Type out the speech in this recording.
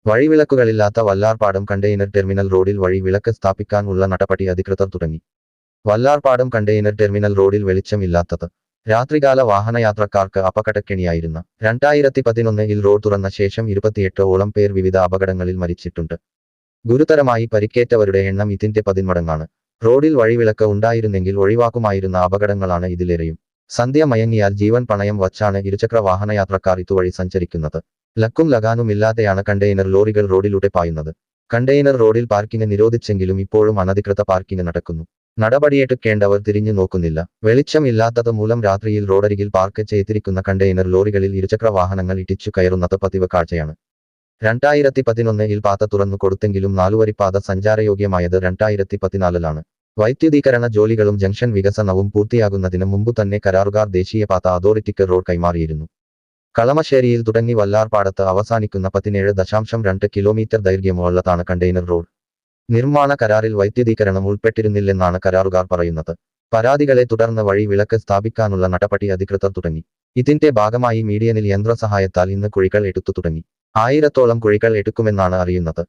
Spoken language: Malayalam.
വഴിവിളക്കുകളില്ലാത്ത വല്ലാർപാടം കണ്ടെയ്നർ ടെർമിനൽ റോഡിൽ വഴിവിളക്ക് സ്ഥാപിക്കാൻ ഉള്ള നടപടി അധികൃതർ തുടങ്ങി. വല്ലാർപാടം കണ്ടെയ്നർ ടെർമിനൽ റോഡിൽ വെളിച്ചമില്ലാത്തത് രാത്രികാല വാഹനയാത്രക്കാർക്ക് അപകടക്കെണിയായിരുന്ന 2011 റോഡ് തുറന്ന ശേഷം 28ഓളം പേർ വിവിധ അപകടങ്ങളിൽ മരിച്ചിട്ടുണ്ട്. ഗുരുതരമായി പരിക്കേറ്റവരുടെ എണ്ണം ഇതിന്റെ 10 മടങ്ങാണ്. റോഡിൽ വഴിവിളക്ക് ഉണ്ടായിരുന്നെങ്കിൽ ഒഴിവാക്കുമായിരുന്ന അപകടങ്ങളാണ് ഇതിലേറെയും. സന്ധ്യ മയങ്ങിയാൽ ജീവൻ പണയം വച്ചാണ് ഇരുചക്ര വാഹനയാത്രക്കാർ ഇതുവഴി സഞ്ചരിക്കുന്നത്. ലക്കും ലഗാനുമില്ലാതെയാണ് കണ്ടെയ്നർ ലോറികൾ റോഡിലൂടെ പായുന്നത്. കണ്ടെയ്നർ റോഡിൽ പാർക്കിംഗ് നിരോധിച്ചെങ്കിലും ഇപ്പോഴും അനധികൃത പാർക്കിംഗ് നടക്കുന്നു. നടപടിയെടുക്കേണ്ടവർ തിരിഞ്ഞു നോക്കുന്നില്ല. വെളിച്ചം ഇല്ലാത്തത് മൂലം രാത്രിയിൽ റോഡരികിൽ പാർക്ക് ചെയ്തിരിക്കുന്ന കണ്ടെയ്നർ ലോറികളിൽ ഇരുചക്ര വാഹനങ്ങൾ ഇടിച്ചു കയറുന്നത് പതിവ് കാഴ്ചയാണ്. 2011 പാത തുറന്നു കൊടുത്തെങ്കിലും 4വരിപ്പാത സഞ്ചാരയോഗ്യമായത് 2014 വൈദ്യുതീകരണ ജോലികളും ജംഗ്ഷൻ വികസനവും പൂർത്തിയാകുന്നതിന് മുമ്പ് തന്നെ കരാറുകാർ ദേശീയപാത അതോറിറ്റിക്ക് റോഡ് കൈമാറിയിരുന്നു. കളമശ്ശേരിയിൽ തുടങ്ങി വല്ലാർപാടത്ത് അവസാനിക്കുന്ന 17.2 കിലോമീറ്റർ ദൈർഘ്യമുള്ളതാണ് കണ്ടെയ്നർ റോഡ്. നിർമ്മാണ കരാറിൽ വൈദ്യുതീകരണം ഉൾപ്പെട്ടിരുന്നില്ലെന്നാണ് കരാറുകാർ പറയുന്നത്. പരാതികളെ തുടർന്ന് വഴി വിളക്ക് സ്ഥാപിക്കാനുള്ള നടപടി അധികൃതർ തുടങ്ങി. ഇതിന്റെ ഭാഗമായി മീഡിയനിൽ യന്ത്രസഹായത്താൽ ഇന്ന് കുഴികൾ എടുത്തു തുടങ്ങി. 1000ഓളം കുഴികൾ എടുക്കുമെന്നാണ് അറിയുന്നത്.